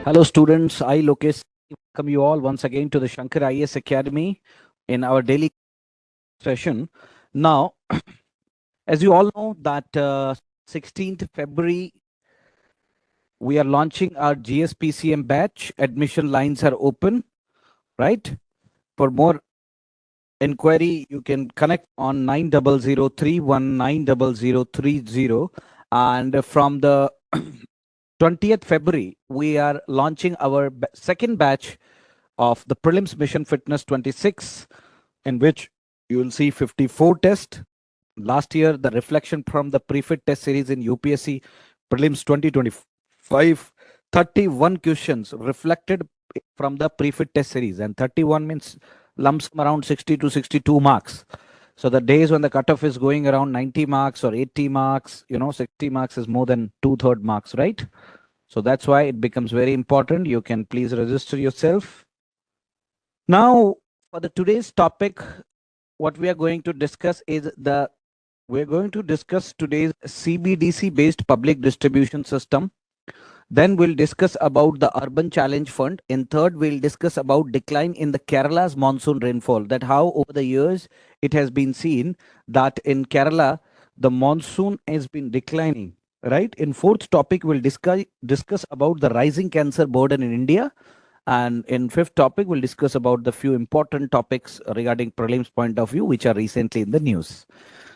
Hello, students. I, Lokesh, welcome you all once again to the Shankar IAS Academy in our daily session. Now, as you all know, that 16th February, we are launching our GSPCM batch. Admission lines are open, right? For more inquiry, you can connect on 9003190030. And from the 20th February, we are launching our second batch of the Prelims Mission Fitness 26, in which you will see 54 tests. Last year, the reflection from the pre-fit test series in UPSC Prelims 2025, 31 questions reflected from the pre-fit test series, and 31 means lump sum around 60 to 62 marks. So the days when the cutoff is going around 90 marks or 80 marks, 60 marks is more than two-third marks, right? So that's why it becomes very important. You can please register yourself. Now, for the today's topic, what we are going to discuss is we're going to discuss today's CBDC based public distribution system. Then we'll discuss about the Urban Challenge Fund. In third, we'll discuss about decline in the Kerala's monsoon rainfall. That how over the years it has been seen that in Kerala the monsoon has been declining. Right. In fourth topic, we'll discuss about the rising cancer burden in India. And in fifth topic, we'll discuss about the few important topics regarding prelims point of view, which are recently in the news.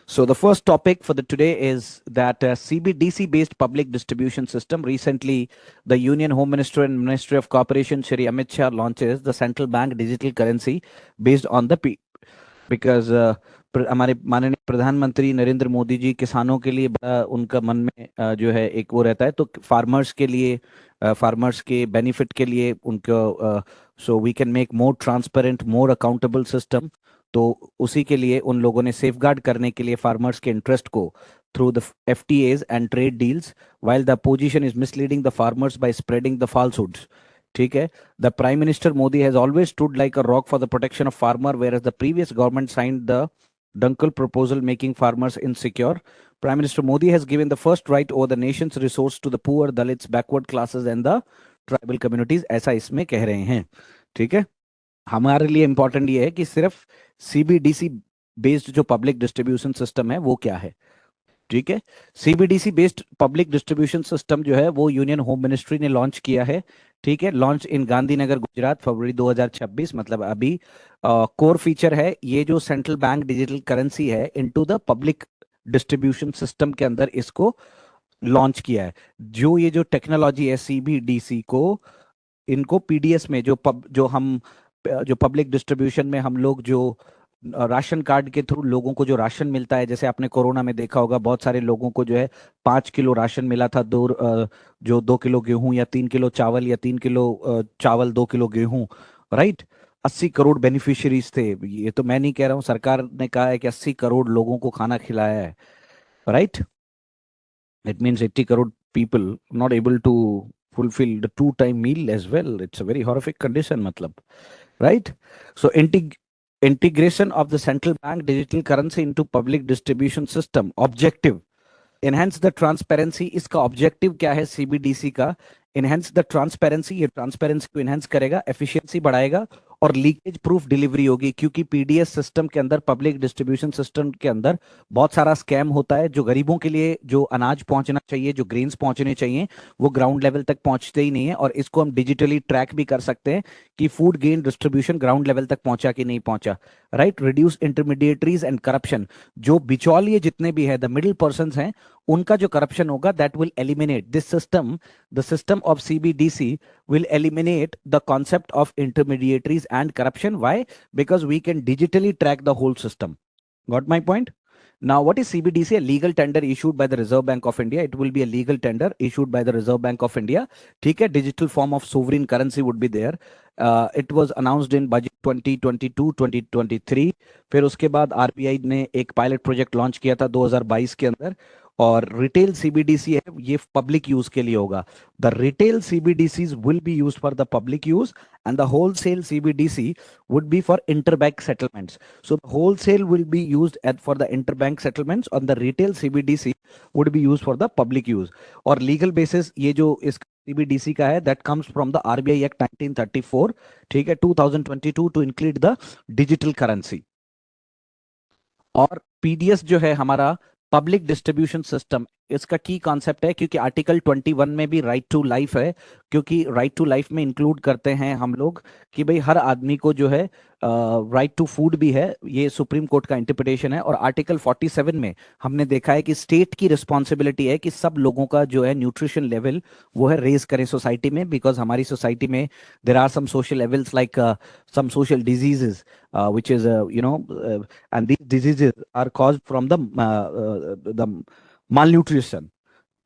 So the first topic for the today is that CBDC based public distribution system. Recently, the Union Home Minister and Ministry of Corporation, Shri Amit Shah, launches the central bank digital currency based on the because हमारे माननीय प्रधानमंत्री नरेंद्र मोदी जी किसानों के लिए बड़ा उनका मन में जो है एक वो रहता है, तो फार्मर्स के लिए फार्मर्स के बेनिफिट के लिए उनको so we can make more transparent more accountable system. तो उसी के लिए उन लोगों ने सेफगार्ड करने के लिए फार्मर्स के इंटरेस्ट को through the FTAs and trade deals while the opposition is misleading the farmers by spreading the falsehoods. ठीक है. The Prime Minister Modi has always stood like a rock for the protection of farmer, whereas the previous government signed the Dunkel proposal making farmers insecure. Prime Minister Modi has given the first right over the nation's resource to the poor, Dalits, backward classes and the tribal communities, ऐसा इसमें कह रहे हैं. ठीक है. हमारे लिए important ये है कि सिर्फ CBDC बेस्ड जो पब्लिक डिस्ट्रीब्यूशन सिस्टम है वो क्या है. ठीक है. CBDC based public distribution system जो है वो यूनियन होम मिनिस्ट्री ने लॉन्च किया है. ठीक है. लॉन्च इन गांधीनगर गुजरात फरवरी 2026, मतलब अभी. कोर फीचर है ये जो सेंट्रल बैंक डिजिटल करेंसी है into the public distribution system के अंदर इसको लॉन्च किया है. जो ये जो टेक्नोलॉजी है CBDC को, इनको PDS में जो पब्लिक डिस्ट्रीब्यूशन में हम लोग जो राशन कार्ड के थ्रू लोगों को जो राशन मिलता है, जैसे आपने कोरोना में देखा होगा बहुत सारे लोगों को जो है 5 किलो राशन मिला था, जो 2 किलो गेहूं या 3 किलो चावल या 3 किलो चावल 2 किलो गेहूं. राइट. 80 करोड़ बेनिफिशियरीज थे. ये तो मैं नहीं कह रहा हूँ, सरकार ने कहा है कि 80 करोड़ लोगों को खाना खिलाया है. Right. It means 80 crore people not able to fulfill the two-time meal as well. It's a very horrific condition, matlab. Right? So integration of the central bank digital currency into public distribution system. Objective. Enhance the transparency. इसका objective क्या है CBDC का? Enhance the transparency. ये transparency को enhance करेगा, efficiency बढ़ाएगा और leakage proof delivery होगी. क्योंकि PDS सिस्टम के अंदर, पब्लिक डिस्ट्रीब्यूशन सिस्टम के अंदर बहुत सारा स्कैम होता है. जो गरीबों के लिए जो अनाज पहुंचना चाहिए, जो ग्रेन्स पहुंचने चाहिए, वो ग्राउंड लेवल तक पहुंचते ही नहीं है. और इसको हम डिजिटली ट्रैक भी कर सकते हैं कि food gain distribution ground level तक पहुंचा कि नहीं पहुंचा. Right. Reduce intermediaries and corruption. जो बिचौलिए जितने भी है, द मिडिल पर्सन हैं, उनका जो करप्शन होगा, that will eliminate this system. The system of CBDC will eliminate the concept of intermediaries and corruption. Why? Because we can digitally track the whole system. Got my point? Now, what is CBDC? A legal tender issued by the Reserve Bank of India. It will be a legal tender issued by the Reserve Bank of India. ठीक है. Digital form of sovereign currency would be there. It was announced in budget 2022-2023. फिर उसके बाद RBI ने एक pilot project launch किया था 2022 के अंदर. और रिटेल CBDC है, ये पब्लिक यूज के लिए होगा. The retail CBDCs will be used for the public use and the wholesale CBDC would be for interbank settlements. So the wholesale will be used for the interbank settlements and the retail CBDC would be used for the public use. और legal basis ये जो इसका CBDC का है, that comes from the RBI act 1934, ठीक है, 2022 to include the digital currency. और PDS जो है हमारा पब्लिक डिस्ट्रीब्यूशन सिस्टम, इसका की कॉन्सेप्ट है, क्योंकि आर्टिकल 21 में भी राइट टू लाइफ है, क्योंकि राइट टू लाइफ में इंक्लूड करते हैं हम लोग कि भाई हर आदमी को जो है राइट टू फूड भी है, ये सुप्रीम कोर्ट का इंटरप्रिटेशन है। और आर्टिकल 47 में हमने देखा है कि स्टेट की रिस्पॉन्सिबिलिटी है कि सब लोगों का जो है न्यूट्रिशन लेवल वो है रेज करें सोसाइटी में, बिकॉज हमारी सोसाइटी में there are some social levels like some social diseases, which is and these diseases are caused from the malnutrition,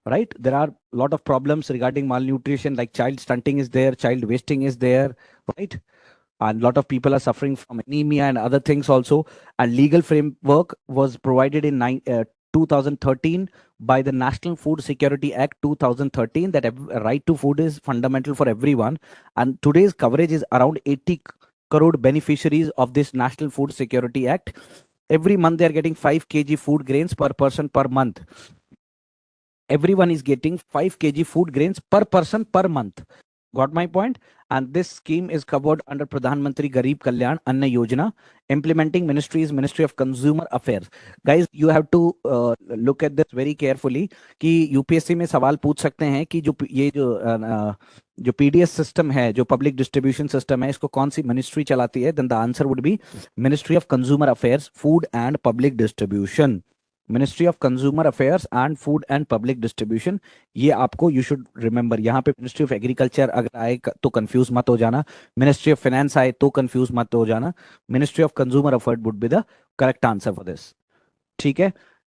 right? There are a lot of problems regarding malnutrition, like child stunting is there, child wasting is there, right? And a lot of people are suffering from anemia and other things also. And legal framework was provided in 2013 by the National Food Security Act 2013, that right to food is fundamental for everyone. And today's coverage is around 80 crore beneficiaries of this National Food Security Act. Every month they are getting 5 kg food grains per person per month. Everyone is getting 5 kg food grains per person per month. Got my point? And this scheme is covered under Pradhan Mantri Garib Kalyan Anna Yojana. Implementing ministry is Ministry of Consumer Affairs. Guys, you have to look at this very carefully कि UPSC में सवाल पूछ सकते हैं कि जो PDS system है, जो पब्लिक डिस्ट्रीब्यूशन सिस्टम है, इसको कौन सी मिनिस्ट्री चलाती है? Then the answer would be ministry of consumer affairs, food and public distribution. Ministry of consumer affairs and food and public distribution, ये आपको यू शुड रिमेंबर। यहाँ पे मिनिस्ट्री ऑफ एग्रीकल्चर अगर आए तो कंफ्यूज मत हो जाना, मिनिस्ट्री ऑफ फाइनेंस आए तो कंफ्यूज मत हो जाना। Ministry of consumer affairs would be the correct answer for this, ठीक है।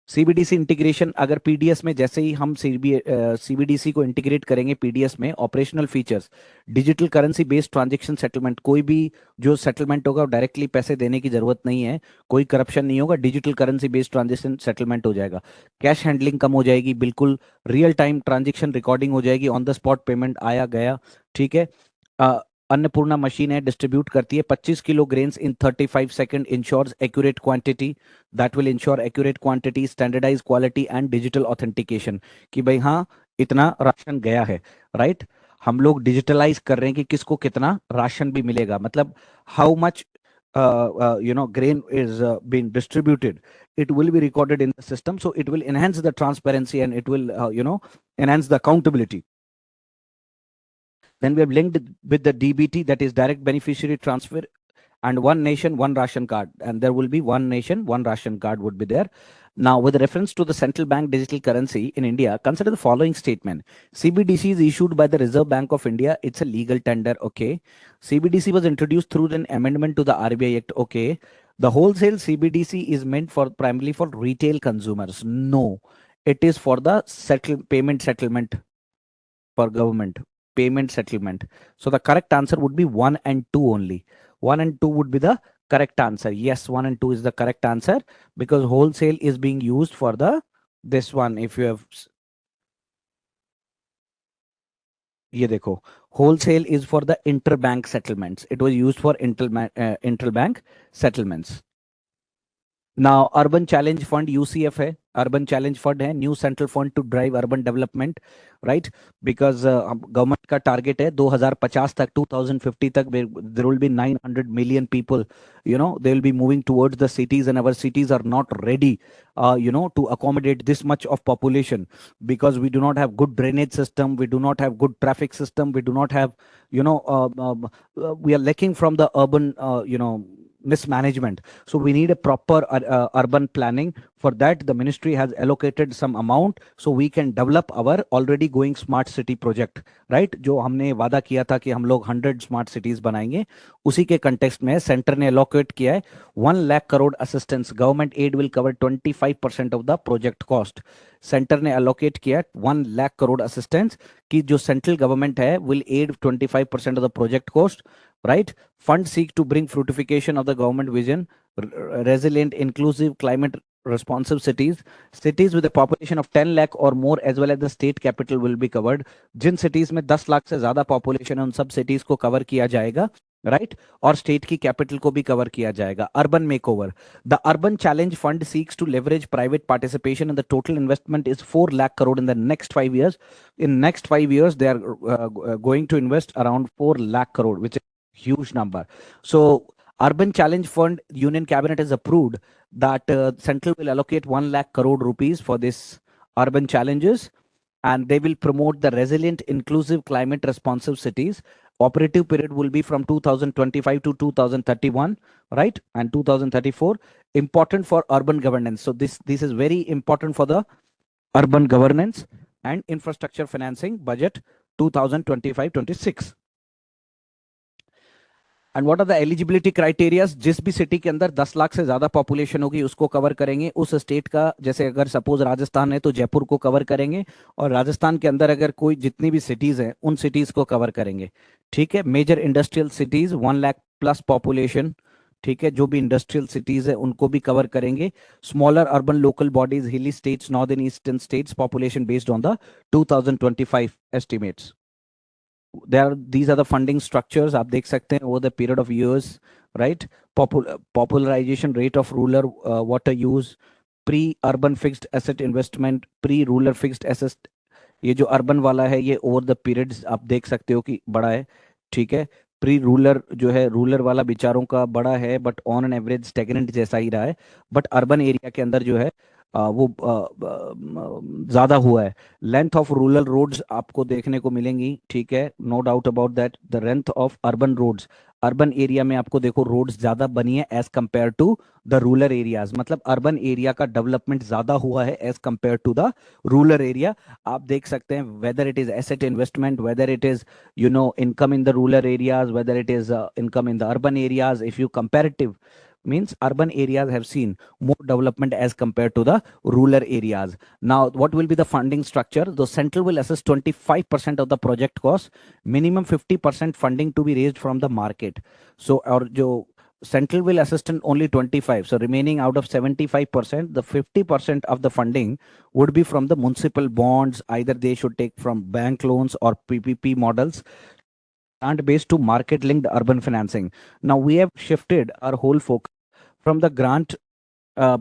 सीबीडीसी इंटीग्रेशन, अगर पीडीएस में जैसे ही हम सीबीडीसी को इंटीग्रेट करेंगे पीडीएस में, operational features, digital currency based transaction settlement, कोई भी जो सेटलमेंट होगा डायरेक्टली पैसे देने की जरूरत नहीं है, कोई करप्शन नहीं होगा, digital currency based transaction settlement हो जाएगा। कैश हैंडलिंग कम हो जाएगी, बिल्कुल रियल टाइम ट्रांजैक्शन रिकॉर्डिंग हो जाएगी, ऑन द स्पॉट पेमेंट आया गया, ठीक है। अन्नपूर्णा मशीन है, डिस्ट्रीब्यूट करती है 25 kilo grains in 35 second, ensures accurate quantity, that will ensure accurate quantity, standardise quality and digital authentication, कि भाई हाँ इतना राशन गया है, राइट। हम लोग डिजिटलाइज कर रहे हैं कि किसको कितना राशन भी मिलेगा, मतलब how much grain is being distributed, it will be recorded in the system, so it will enhance the transparency and it will enhance the accountability. Then we have linked with the DBT, that is direct beneficiary transfer, and one nation, one ration card. And there will be one nation, one ration card would be there. Now, with reference to the central bank digital currency in India, consider the following statement. CBDC is issued by the Reserve Bank of India. It's a legal tender. Okay. CBDC was introduced through an amendment to the RBI Act. Okay. The wholesale CBDC is meant for primarily for retail consumers. No, it is for the payment settlement for government. Payment settlement. So the correct answer would be 1 and 2 only. 1 and 2 would be the correct answer. Yes, 1 and 2 is the correct answer, because wholesale is being used for the this one. If you have ये देखो, wholesale is for the interbank settlements. It was used for interbank settlements. Now, Urban Challenge Fund UCF है, Urban Challenge Fund है, New Central Fund to drive urban development, right? Because government का target है 2050 तक, 2050 तक there will be 900 million people, they will be moving towards the cities, and our cities are not ready, to accommodate this much of population, because we do not have good drainage system, we do not have good traffic system, we do not have, we are lacking from the urban, mismanagement. So we need a proper urban planning. For that, the ministry has allocated some amount so we can develop our already going smart city project, right? जो हमने वादा किया था कि हम लोग 100 smart cities बनाएंगे, उसी के कंटेक्स्ट में सेंटर ने एलोकेट किया है 1 lakh crore assistance. Government aid will cover 25% of the project cost. Centre ने एलोकेट किया 1 लाख करोड़ असिस्टेंस कि जो सेंट्रल गवर्नमेंट है will aid 25% of the project cost, right? Funds seek to bring fruitification of the government vision, resilient, inclusive, climate responsive cities. Cities with a population of 10 lakh or more as well as the state capital will be covered. जिन cities में 10 लाख से ज्यादा population है उन सब cities को cover किया जाएगा। राइट, और स्टेट की कैपिटल को भी कवर किया जाएगा. Urban makeover. The urban challenge fund seeks to leverage private participation and the total investment is 4 lakh crore in the next 5 years. In next 5 years they are going to invest around 4 lakh crore, which is a huge number. So urban challenge fund, union cabinet has approved that central will allocate 1 lakh crore rupees for this urban challenges, and they will promote the resilient, inclusive, climate responsive cities. Operative period will be from 2025 to 2031, right, and 2034. Important for urban governance. So this is very important for the urban governance and infrastructure financing budget 2025-26. And what are the eligibility criterias. जिस भी city के अंदर 10 लाख से ज्यादा population होगी उसको cover करेंगे. उस स्टेट का, जैसे अगर सपोज राजस्थान है तो जयपुर को कवर करेंगे, और राजस्थान के अंदर अगर कोई जितनी भी सिटीज हैं उन सिटीज को कवर करेंगे. ठीक है. Major industrial cities 1 lakh plus population. ठीक है. जो भी इंडस्ट्रियल सिटीज है उनको भी कवर करेंगे. स्मॉलर अर्बन लोकल बॉडीज, हिली states, northern eastern states, population based on the 2025 estimates. These are the funding structures. आप देख सकते हैं over the period of years, right? Popularization rate of rural water use, pre-urban fixed asset investment, pre-rural fixed asset. ये जो urban वाला है ये over the periods आप देख सकते हो कि बड़ा है. ठीक है. प्री रूलर जो है, रूलर वाला विचारों का बड़ा है, but on an average stagnant जैसा ही रहा है. बट अर्बन एरिया के अंदर जो है वो ज्यादा हुआ है. लेंथ ऑफ रूरल रोड्स आपको देखने को मिलेंगी. ठीक है. No doubt about that. The length of urban roads, urban area में आपको देखो रोड्स ज्यादा बनी है as compare to the rural areas. मतलब अर्बन एरिया का डेवलपमेंट ज्यादा हुआ है as compare to the rural area. आप देख सकते हैं whether it is asset investment, whether it is income in the rural areas, whether it is income in the urban areas. If you comparative means urban areas have seen more development as compared to the rural areas. Now, what will be the funding structure? The central will assess 25% of the project cost, minimum 50% funding to be raised from the market. So, or jo central will assist in only 25. So, remaining out of 75%, the 50% of the funding would be from the municipal bonds. Either they should take from bank loans or PPP models, and based to market linked urban financing. Now, we have shifted our whole focus from the grant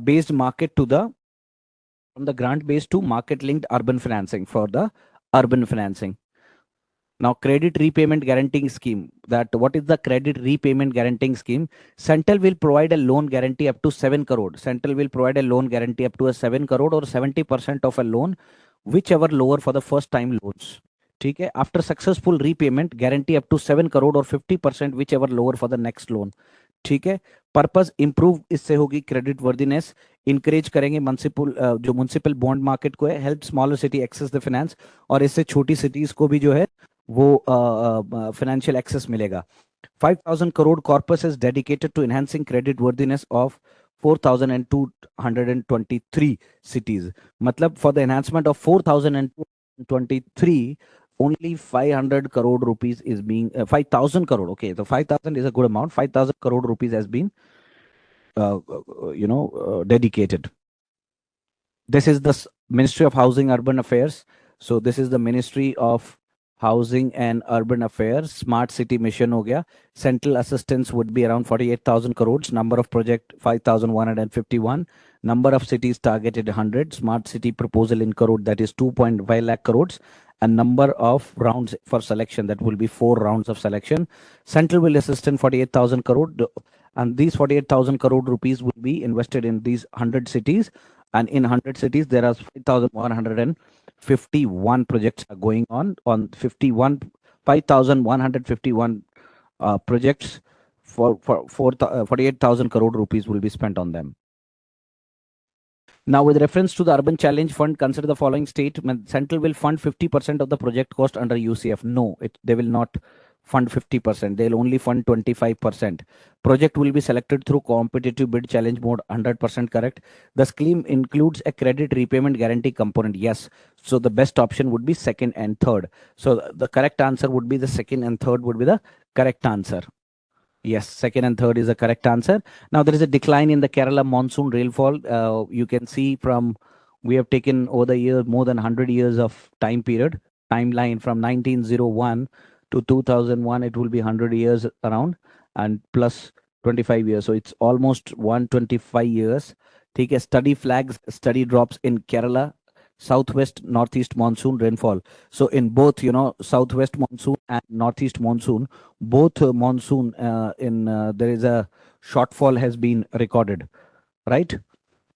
based market to the from the grant based to market linked urban financing for the urban financing. Now, credit repayment guaranteeing scheme. That what is the credit repayment guaranteeing scheme? Central will provide a loan guarantee up to 7 crore. Central will provide a loan guarantee up to a 7 crore or 70% of a loan, whichever lower for the first time loans. ठीक है. After successful repayment guarantee up to 7 crore और 50% whichever lower for the next loan. ठीक है. Purpose improve इससे होगी credit worthiness. Encourage करेंगे municipal जो municipal bond market को है, help smaller city access the finance, और इससे छोटी सिटीज को भी जो है वो फाइनेंशियल एक्सेस मिलेगा. 5,000 crore corpus is dedicated to enhancing credit worthiness of 4,223 cities. मतलब for the enhancement of 4,023, only 500 crore rupees is being 5,000 crore. Okay, so 5,000 is a good amount. 5,000 crore rupees has been dedicated. This is the Ministry of Housing Urban Affairs. So this is the Ministry of Housing and Urban Affairs. Smart City Mission ho gaya. Central assistance would be around 48,000 crores. Number of project 5,151. Number of cities targeted 100. Smart City proposal in crore, that is 2.5 lakh crores. And number of rounds for selection, that will be 4 rounds of selection. Central will assist in 48,000 crore, and these 48,000 crore rupees will be invested in these 100 cities. And in 100 cities there are 5,151 projects are going on 5,151 projects for 48,000 crore rupees will be spent on them. Now, with reference to the Urban Challenge Fund, consider the following statement. Central will fund 50% of the project cost under UCF. No, they will not fund 50%. They'll only fund 25%. Project will be selected through competitive bid challenge mode. 100% correct. The scheme includes a credit repayment guarantee component. Yes. So the best option would be second and third. So the correct answer would be the second and third would be the correct answer. Yes, second and third is the correct answer. Now, there is a decline in the Kerala monsoon rainfall. You can see from, we have taken over the year more than 100 years of time period, timeline from 1901 to 2001, it will be 100 years around, and plus 25 years. So it's almost 125 years. ठीक है. Study flags, study drops in Kerala, southwest northeast monsoon rainfall. So in both, southwest monsoon and northeast monsoon, both monsoon in there is a shortfall has been recorded, right?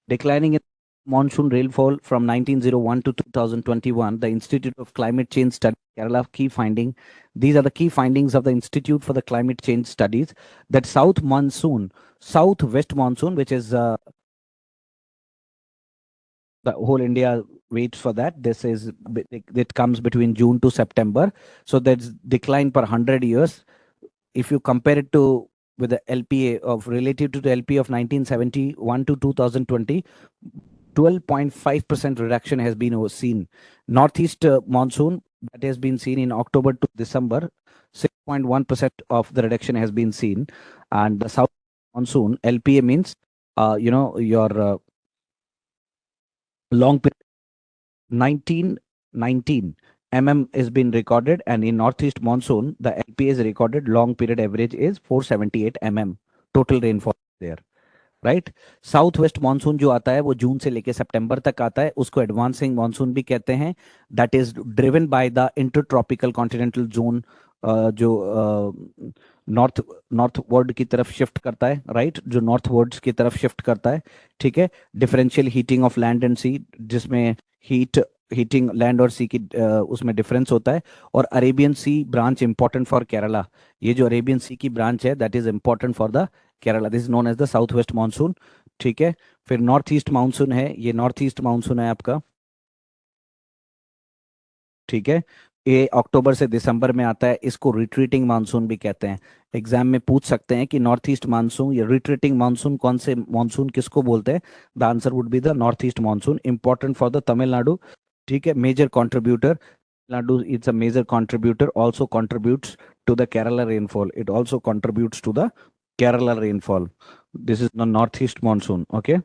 Declining in monsoon rainfall from 1901 to 2021, the Institute of Climate Change Study Kerala key finding. These are the key findings of the Institute for the Climate Change Studies, that southwest monsoon, which is the whole India waits for that. This is it comes between June to September. So that's decline per 100 years. If you compare it to with the LPA of relative to the LPA of 1971 to 2020, 12.5% reduction has been seen. Northeast monsoon, that has been seen in October to December, 6.1% of the reduction has been seen. And the south monsoon, LPA means, your long period, 1919 mm is been recorded, and in northeast monsoon, the LPA is recorded long period average is 478 mm total rainfall there. Right. South west monsoon जो आता है वो जून से लेके सितंबर तक आता है, उसको एडवांसिंग मानसून भी कहते हैं. That is driven by the inter tropical continental zone, जो नॉर्थ वर्ड की तरफ शिफ्ट करता है, राइट, जो नॉर्थ वर्ड्स की तरफ शिफ्ट करता है. ठीक है. Differential heating of land and sea, जिसमें हीटिंग लैंड और सी की उसमें डिफरेंस होता है. और Arabian sea branch important for Kerala. ये जो अरेबियन सी की ब्रांच है, that is important for the Kerala. This is known as the south west monsoon. ठीक है. फिर नॉर्थ ईस्ट मानसून है, ये नॉर्थ ईस्ट मानसून है आपका. ठीक है. ये अक्टूबर से दिसंबर में आता है, इसको रिट्रीटिंग मानसून भी कहते हैं. एग्जाम में पूछ सकते हैं कि नॉर्थ ईस्ट मानसून या रिट्रीटिंग मानसून, कौन से मानसून किसको बोलते हैं. The answer would be the north east monsoon. Important for the Tamil Nadu. ठीक है. Major contributor, Tamil Nadu is a major contributor, also contributes to the Kerala rainfall. It also contributes to the Kerala rainfall. This is the northeast monsoon. Okay.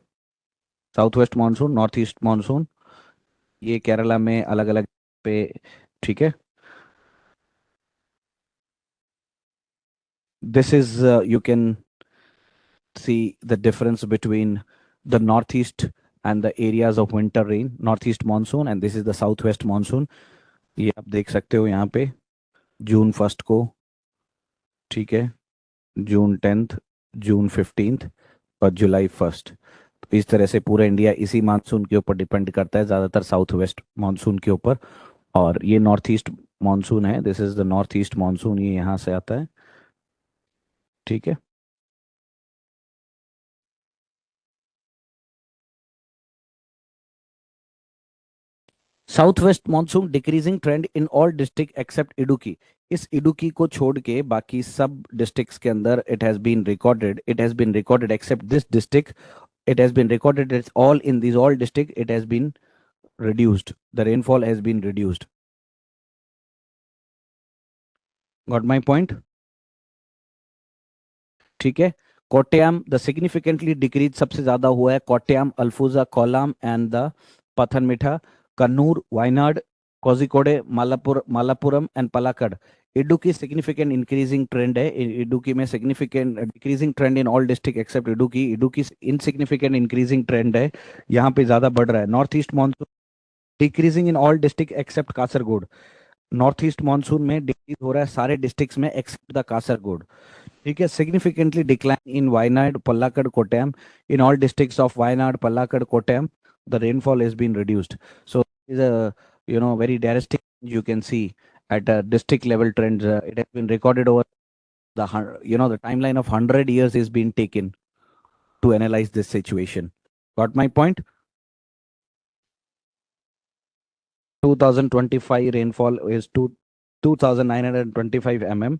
Southwest monsoon, northeast monsoon. ये केरला में अलग अलग पे. ठीक है. This is you can see the difference between the northeast and the areas of winter rain. Northeast monsoon and this is the southwest monsoon. ये आप देख सकते हो यहाँ पे जून 1 को. ठीक है. जून 10, जून 15 और जुलाई 1. तो इस तरह से पूरा इंडिया इसी मानसून के ऊपर डिपेंड करता है, ज़्यादातर साउथ वेस्ट मानसून के ऊपर. और ये नॉर्थ ईस्ट मानसून है. This is the north east monsoon, ये यहाँ से आता है. ठीक है. South west monsoon decreasing trend in all district except Idukki. इस इडुकी को छोड़ के बाकी सब डिस्ट्रिक्ट्स के अंदर it has been recorded except this district. It has been recorded. It's all in these all district. It has been reduced. The rainfall has been reduced. Got my point? ठीक है. कोट्टयम द सिग्निफिकेंटली डिक्रीज सबसे ज्यादा हुआ है. Kottayam, Alappuzha, Kollam and the Pathanamthitta. Kannur, Wayanad, Kozhikode, Malappuram and Palakkad. Idukki significant increasing trend है. इडुकी में significant decreasing trend in all district except Idukki. Idukki insignificant increasing trend है, यहाँ पे ज्यादा बढ़ रहा है. North east monsoon decreasing in all district except Kasaragod. North east monsoon में डिक्रीज हो रहा है सारे डिस्ट्रिक्ट्स में एक्सेप्ट द कासरगोड. ठीक है. Significantly decline in Wayanad, Palakkad, Kottayam. In all districts of Wayanad, Palakkad, Kottayam, the rainfall has been reduced. So it is a very drastic, you can see at a district level trends. It has been recorded over the the timeline of 100 years is being taken to analyze this situation. Got my point? 2025 rainfall is 2,925 mm.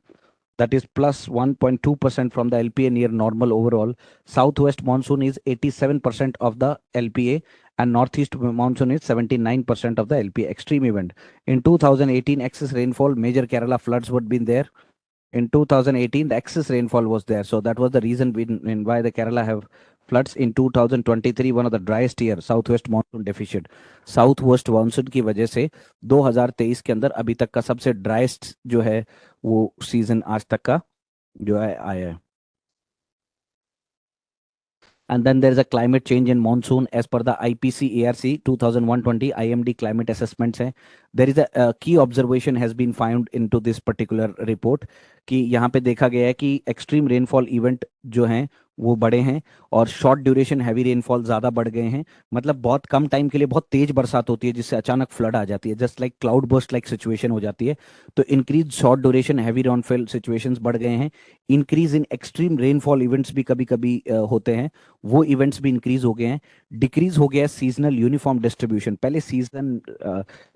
That is plus 1.2% from the LPA, near normal overall. Southwest monsoon is 87% of the LPA and northeast monsoon is 79% of the LPA. Extreme event. In 2018, excess rainfall, major Kerala floods would been there. In 2018, the excess rainfall was there. So that was the reason why the Kerala have floods in 2023, one of the driest year, southwest monsoon deficit. South west monsoon की वजह से 2023 के अंदर अभी तक का सबसे driest जो है वो सीजन आज तक का जो है आया है. And then there is a climate change in monsoon as per the IPC ARC 2120 IMD climate assessments है. There is a key observation has been found into this particular report कि यहाँ पे देखा गया है कि extreme rainfall event जो हैं वो बड़े हैं और शॉर्ट ड्यूरेशन हैवी रेनफॉल ज़्यादा बढ़ गए हैं. मतलब बहुत कम टाइम के लिए बहुत तेज बरसात होती है जिससे अचानक फ्लड आ जाती है, just like cloud burst like situation हो जाती है. तो increase short duration heavy rainfall situations बढ़ गए हैं. Increase in extreme rainfall events भी कभी कभी होते हैं, वो इवेंट्स भी इंक्रीज हो गए हैं. डिक्रीज हो गया है सीजनल यूनिफॉर्म डिस्ट्रीब्यूशन. पहले सीजन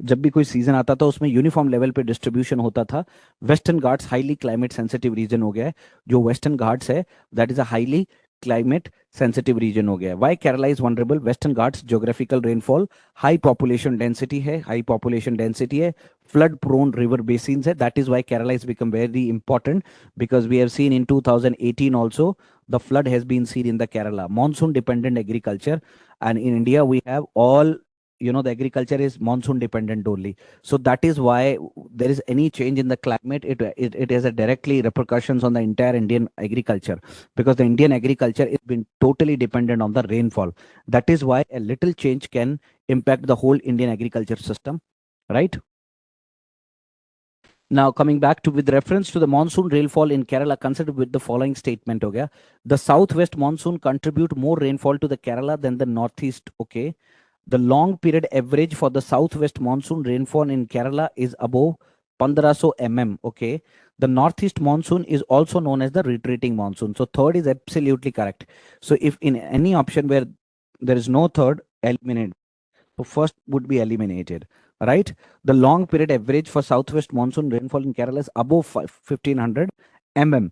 जब भी कोई सीजन आता था उसमें यूनिफॉर्म लेवल पे डिस्ट्रीब्यूशन होता था. Western Ghats highly climate sensitive region हो गया है. जो वेस्टर्न घाट्स है that is a highly climate sensitive region हो गया है. Why Kerala is vulnerable? Western Ghats geographical rainfall, high population density है, हाई पॉपुलेशन डेंसिटी है, फ्लड प्रोन रिवर बेसिन्स है. That is why Kerala is become very important because we have seen in 2018 also the flood has been seen in the Kerala. Monsoon dependent agriculture, and in India we have all, the agriculture is monsoon dependent only. So that is why there is any change in the climate, it has a directly repercussions on the entire Indian agriculture, because the Indian agriculture is been totally dependent on the rainfall. That is why a little change can impact the whole Indian agriculture system, right? Now, coming back to with reference to the monsoon rainfall in Kerala, consider with the following statement. Okay, the southwest monsoon contribute more rainfall to the Kerala than the northeast. Okay, the long period average for the southwest monsoon rainfall in Kerala is above 1500 mm. Okay, the northeast monsoon is also known as the retreating monsoon. So third is absolutely correct. So if in any option where there is no third, eliminate. So first would be eliminated, right? The long period average for southwest monsoon rainfall in Kerala is above 1500 mm.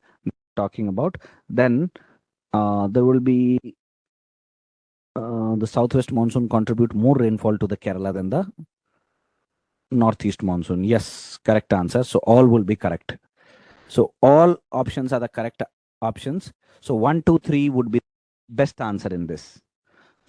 Talking about, then there will be the southwest monsoon contribute more rainfall to the Kerala than the northeast monsoon. Yes, correct answer. So all will be correct. So all options are the correct options. So 1, 2, 3 would be best answer in this.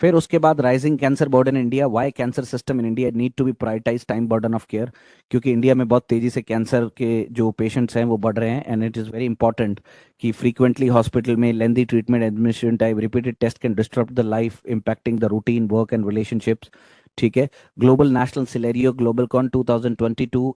फिर उसके बाद rising cancer burden India. Why cancer system in India need to be prioritise time burden of care? क्योंकि India में बहुत तेजी से cancer के जो पेशेंट्स हैं वो बढ़ रहे हैं, and it is very important कि फ्रीक्वेंटली हॉस्पिटल में lengthy treatment administration time repeated test can disturb the life impacting the routine work and relationships. ठीक है. Global national scenario GLOBOCAN 2022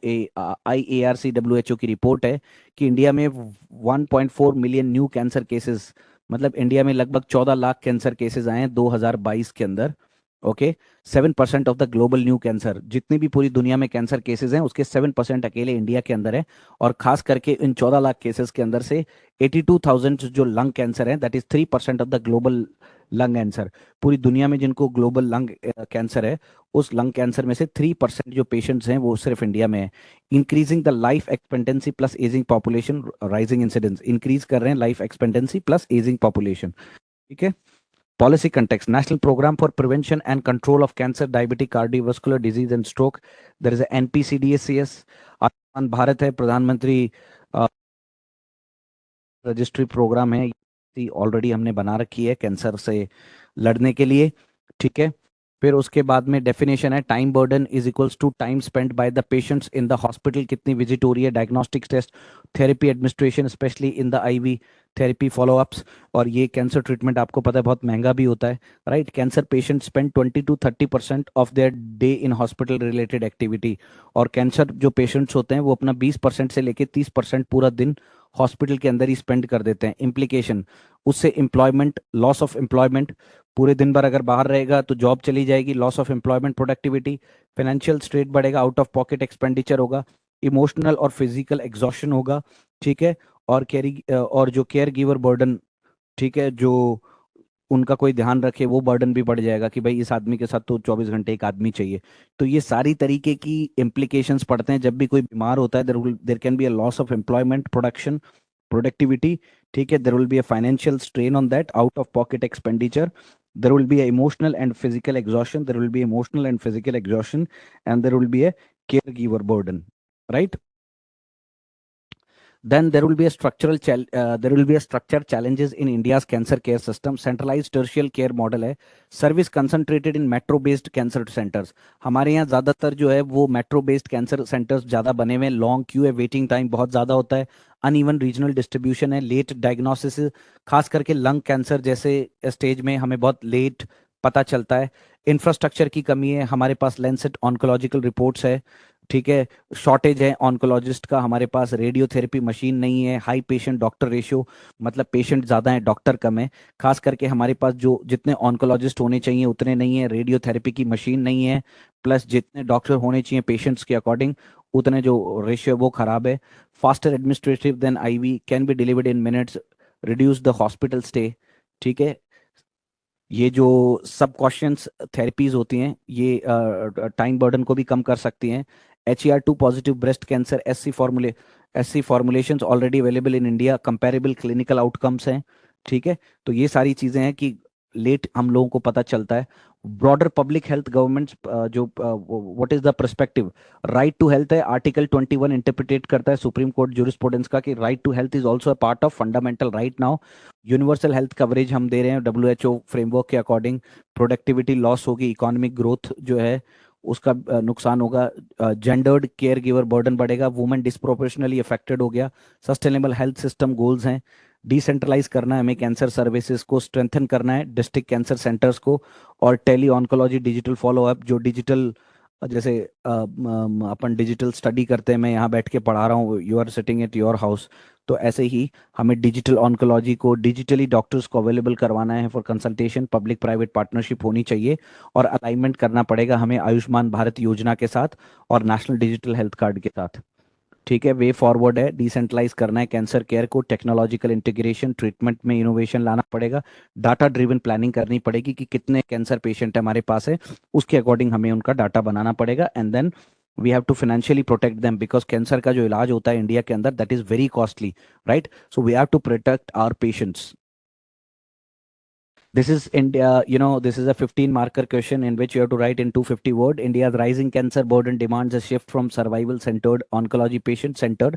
IARC WHO की रिपोर्ट है कि India में 1.4 million new cancer cases, मतलब India में लगभग 14 लाख कैंसर केसेस आए हैं 2022 के अंदर. Okay, 7% of the global new cancer, जितनी भी पूरी दुनिया में कैंसर केसेस हैं उसके 7% अकेले इंडिया के अंदर है. और खास करके इन 14 लाख केसेस के अंदर से 82,000 जो लंग कैंसर है, that is 3% of the global lung cancer. पूरी दुनिया में जिनको ग्लोबल लंग कैंसर है, उस लंग कैंसर में से 3% जो पेशेंट्स हैं वो सिर्फ इंडिया में है. Increasing the life expectancy plus ageing population, rising incidence, increase कर रहे हैं life expectancy plus ageing population. ठीक है. Policy context, national programme for prevention and control of cancer, diabetic, cardiovascular disease and stroke. There is NPCDACS. Ayushman Bharat है, प्रधानमंत्री registry programme है, already हमने बना रखी है कैंसर से लड़ने के लिए. ठीक है. फिर उसके बाद में डेफिनेशन है, time burden is equals to time spent by the patients in the hospital. कितनी विजिट हो रही है, diagnostics test, therapy administration specially in the IV therapy followups. और ये कैंसर ट्रीटमेंट आपको पता है बहुत महंगा भी होता है, right? Cancer patient spend 20 to 30% of their day in hospital related activity. और कैंसर जो पेशेंट्स होते हैं वो अपना 20% से लेके 30% पूरा दिन हॉस्पिटल के अंदर ही स्पेंड कर देते हैं. इम्प्लीकेशन उससे एम्प्लॉयमेंट, लॉस ऑफ एम्प्लॉयमेंट, पूरे दिन भर अगर बाहर रहेगा तो जॉब चली जाएगी, loss of employment, productivity, financial straight बढ़ेगा, आउट ऑफ पॉकेट एक्सपेंडिचर होगा, इमोशनल और फिजिकल एग्जॉशन होगा. ठीक है. और जो केयर गिवर बर्डन, ठीक है, जो उनका कोई ध्यान रखे वो बर्डन भी बढ़ जाएगा कि भाई इस आदमी के साथ तो 24 घंटे एक आदमी चाहिए. तो ये सारी तरीके की इम्प्लीकेशंस पड़ते हैं जब भी कोई बीमार होता है. There can be a loss of employment, production, productivity. ठीक है. There will be a financial strain on that, out of pocket expenditure. There will be a emotional and physical exhaustion. There will be emotional and physical exhaustion, and there will be a caregiver burden, right? Then there will be a structural challenges in India's cancer care system. Centralized tertiary care model है, service concentrated इन metro based cancer centres. हमारे यहाँ ज़्यादातर जो है वो metro based cancer centres ज़्यादा बने हुए हैं. लॉन्ग क्यू है, वेटिंग टाइम बहुत ज़्यादा होता है, अनइवन रीजनल डिस्ट्रीब्यूशन है, लेट डायग्नोसिस, खास करके लंग कैंसर जैसे स्टेज में हमें बहुत लेट पता चलता है. इंफ्रास्ट्रक्चर की कमी है, हमारे पास लेंसेट ऑन्कोलॉजिकल रिपोर्ट्स है, ठीक है. शॉर्टेज है ऑन्कोलॉजिस्ट का, हमारे पास रेडियोथेरेपी मशीन नहीं है, हाई पेशेंट डॉक्टर रेशियो, मतलब पेशेंट ज़्यादा है डॉक्टर कम है. खास करके हमारे पास जो जितने ऑन्कोलॉजिस्ट होने चाहिए उतने नहीं है, रेडियोथेरेपी की मशीन नहीं है, प्लस जितने डॉक्टर होने चाहिए पेशेंट्स के अकॉर्डिंग उतने जो रेशियो वो खराब है. Faster administrative than IV, can be delivered in minutes, reduce the hospital stay. ठीक है. ये जो सब क्वेश्चंस थेरेपीज होती हैं ये टाइम बर्डन को भी कम कर सकती हैं. HER2 positive breast cancer SC formulations already available in India, comparable clinical outcomes हैं. ठीक है. तो ये सारी चीज़ें हैं कि लेट हम लोगों को पता चलता है. ब्रॉडर पब्लिक हेल्थ गवर्नमेंट जो what is the perspective, right to health है, आर्टिकल 21 इंटरप्रिटेट करता है सुप्रीम कोर्ट जूरिस्प्रूडेंस का कि right to health is also a part of fundamental right. Now universal health coverage हम दे रहे हैं WHO फ्रेमवर्क के अकॉर्डिंग. प्रोडक्टिविटी लॉस होगी, इकोनॉमिक ग्रोथ जो है उसका नुकसान होगा, जेंडर्ड केयर गिवर बर्डन बढ़ेगा, वुमेन डिस्प्रोपोर्शनली अफेक्टेड हो गया. सस्टेनेबल हेल्थ सिस्टम गोल्स हैं, डिसेंट्रलाइज करना है हमें कैंसर सर्विसेज को, स्ट्रेंथन करना है डिस्ट्रिक्ट कैंसर सेंटर्स को, और टेली ऑन्कोलॉजी डिजिटल फॉलोअप जो डिजिटल जैसे अपन डिजिटल स्टडी करते हैं, मैं यहाँ बैठ के पढ़ा रहा हूँ, you are sitting at your house, तो ऐसे ही हमें डिजिटल ऑन्कोलॉजी को डिजिटली डॉक्टर्स को अवेलेबल करवाना है for consultation. Public private partnership होनी चाहिए और अलाइनमेंट करना पड़ेगा हमें आयुष्मान भारत योजना के साथ और नेशनल डिजिटल हेल्थ कार्ड के साथ. ठीक है. वे फॉरवर्ड है, डिसेंट्रलाइज करना है कैंसर केयर को, टेक्नोलॉजिकल इंटीग्रेशन, ट्रीटमेंट में इनोवेशन लाना पड़ेगा, डाटा ड्रिवन प्लानिंग करनी पड़ेगी कि कितने कैंसर पेशेंट हमारे पास है, उसके अकॉर्डिंग हमें उनका डाटा बनाना पड़ेगा. And then we have to financially protect them, because cancer का जो इलाज होता है इंडिया के अंदर that is very costly, right. So we have to protect our patients. This is India, this is a 15 marker question in which you have to write in 250 word. India's rising cancer burden demands a shift from survival centered oncology patient centered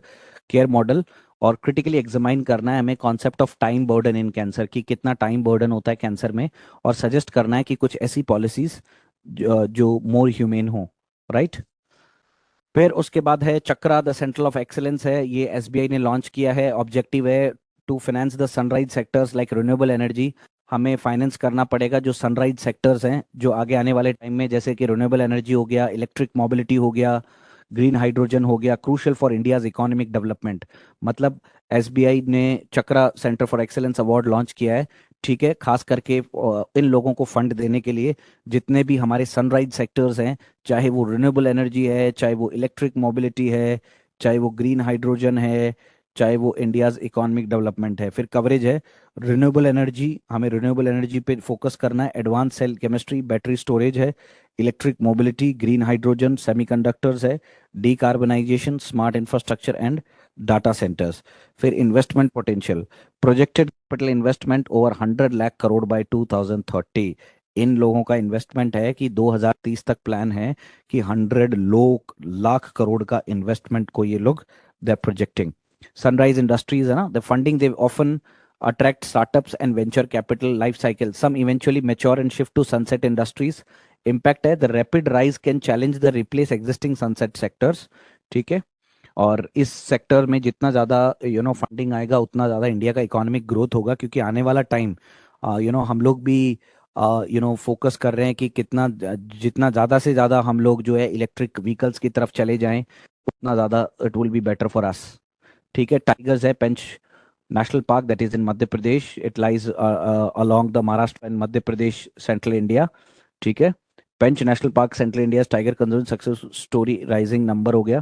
care model, और critically examine करना है हमें concept of time burden in cancer की, कितना time burden होता है cancer में, और सजेस्ट करना है कि कुछ ऐसी पॉलिसीज जो मोर ह्यूमेन हो, राइट. फिर उसके बाद है Chakra, the central of excellence है, ये SBI ने लॉन्च किया है. ऑब्जेक्टिव है to finance the sunrise sectors like renewable energy. हमें फाइनेंस करना पड़ेगा जो सनराइज सेक्टर्स हैं जो आगे आने वाले टाइम में, जैसे कि रिन्यूएबल एनर्जी हो गया, इलेक्ट्रिक मोबिलिटी हो गया, ग्रीन हाइड्रोजन हो गया, crucial for India's economic development. मतलब SBI ने Chakra centre for excellence award launch किया है. ठीक है. खास करके इन लोगों को फंड देने के लिए जितने भी हमारे सनराइज सेक्टर्स हैं, चाहे वो रिन्यूएबल एनर्जी है, चाहे वो इलेक्ट्रिक मोबिलिटी है, चाहे वो ग्रीन हाइड्रोजन है, चाहे वो इंडियाज इकोनॉमिक डेवलपमेंट है. फिर कवरेज है रिन्यूएबल एनर्जी, हमें रिन्यूएबल एनर्जी पे फोकस करना है, advance cell chemistry, battery storage है, electric mobility, green hydrogen, semiconductors है, decarbonisation, smart infrastructure and data centres. फिर investment potential, projected capital investment over 100 lakh crore by 2030. इन लोगों का इन्वेस्टमेंट है कि 2030 तक प्लान है कि 100 लाख करोड़ का इन्वेस्टमेंट को ये लोग they are projecting. Sunrise industries है ना, the funding they often attract startups and venture capital life cycle. Some eventually mature and shift to sunset industries. Impact है, the rapid rise can challenge the replace existing sunset sectors. ठीक है. और इस sector में जितना ज़्यादा funding आएगा उतना ज़्यादा इंडिया का इकोनॉमिक ग्रोथ होगा, क्योंकि आने वाला टाइम हम लोग भी फोकस कर रहे हैं कि कितना जितना ज़्यादा से ज़्यादा हम लोग जो है इलेक्ट्रिक व्हीकल्स की तरफ चले जाएं उतना ज़्यादा it will be better for us. ठीक है. टाइगर्स है Pench national park that is in Madhya Pradesh, it lies along the Maharashtra and Madhya Pradesh central India. ठीक है. Pench national park central India tiger conservation success story rising number हो गया.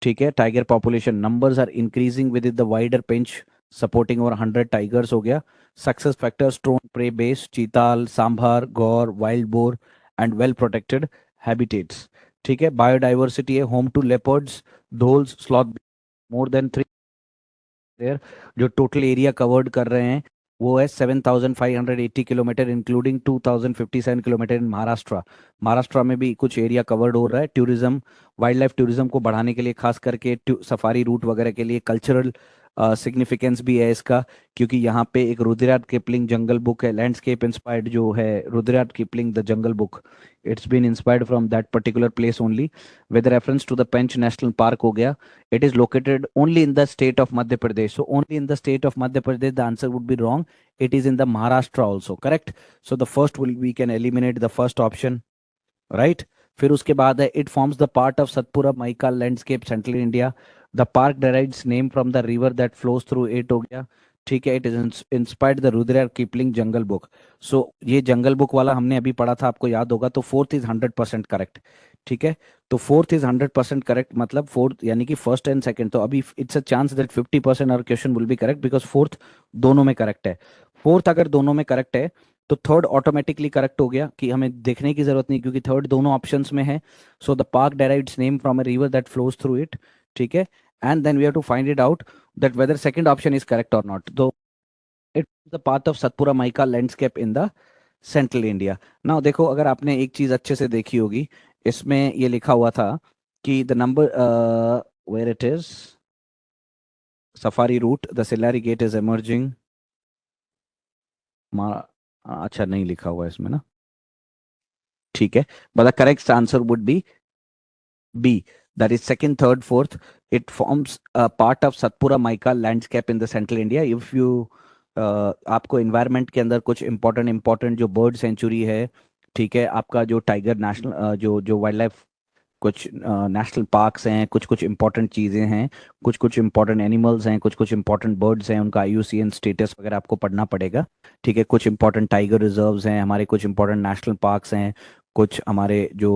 ठीक है. Tiger population numbers are increasing with the wider Pench supporting over 100 tigers हो गया. Success factor stone prey base, चीताल, sambar, gaur, wild boar and well protected habitats. ठीक है. Biodiversity है, home to leopards, dholes, sloth, more than 3 there जो total area covered कर रहे हैं वो है 7,580 kilometre, including 2,057 kilometre in Maharashtra. Maharashtra में भी कुछ एरिया कवर्ड हो रहा है टूरिज्म, वाइल्ड लाइफ टूरिज्म को बढ़ाने के लिए, खास करके सफारी रूट वगैरह के लिए। कल्चरल सिग्निफिकेंस भी है इसका, क्योंकि यहाँ पे एक रुद्रयार्ड किपलिंग जंगल बुक है, लैंडस्केप इंस्पायर्ड जो है Rudyard Kipling the jungle book, it's been inspired from that particular place only, with reference to the Pench national park हो गया। It is located only in the state of Madhya Pradesh. So only in the state of Madhya Pradesh, the answer would be wrong. It is in the Maharashtra also, correct? So the first will, we can eliminate the first option, right? फिर उसके बाद है, it forms the part of Satpura Maikal landscape, central India. The park derives name from the river that flows through it हो गया, ठीक है। It is inspired the Rudyard Kipling jungle book. So ये jungle book वाला हमने अभी पढ़ा था, आपको याद होगा। तो फोर्थ इज 100% करेक्ट, ठीक है। तो फोर्थ इज 100% करेक्ट, मतलब फोर्थ यानी कि फर्स्ट एंड सेकंड। तो अभी इट्स अ चांस दैट 50% और question will be correct, because fourth दोनों में करेक्ट है। फोर्थ अगर दोनों में करेक्ट है तो थर्ड ऑटोमेटिकली करेक्ट हो गया, कि हमें देखने की जरूरत नहीं, क्योंकि थर्ड दोनों ऑप्शंस में है। So the park derives name from a river that flows through it, ठीक है। And then we have to find it out that whether second option is correct और नॉट। तो it the path of Satpura Maikal landscape in the central India. Now देखो, अगर आपने एक चीज अच्छे से देखी होगी, इसमें ये लिखा हुआ था कि the number where it is safari route the Silari gate is emerging. अच्छा, नहीं लिखा हुआ है इसमें ना, ठीक है। But the correct answer would be B, that is second, third, fourth. It forms a part of Satpura Mica landscape in the central India. If you आपको environment के अंदर कुछ important जो bird sanctuary है, ठीक है, आपका जो टाइगर नेशनल जो वाइल्ड लाइफ कुछ नेशनल पार्क्स हैं, कुछ कुछ इंपॉर्टेंट चीज़ें हैं, कुछ कुछ इंपॉर्टेंट एनिमल्स हैं, कुछ कुछ इंपॉर्टेंट बर्ड्स हैं, उनका IUCN स्टेटस वगैरह आपको पढ़ना पड़ेगा, ठीक है। कुछ इंपॉर्टेंट टाइगर रिजर्व्स हैं हमारे, कुछ इंपॉर्टेंट नेशनल पार्क्स हैं, कुछ हमारे जो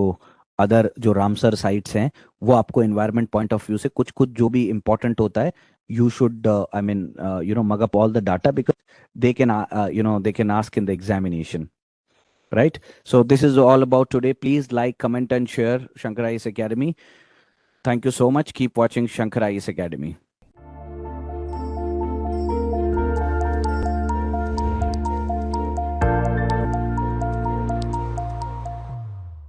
अदर जो रामसर साइट्स हैं, वो आपको एनवायरनमेंट पॉइंट ऑफ व्यू से कुछ कुछ जो भी इंपॉर्टेंट होता है, you should I mean mug up all the data, because they can they can ask in the examination, right? So this is all about today. Please like, comment and share Shankar IAS Academy. Thank you so much. Keep watching Shankar IAS Academy.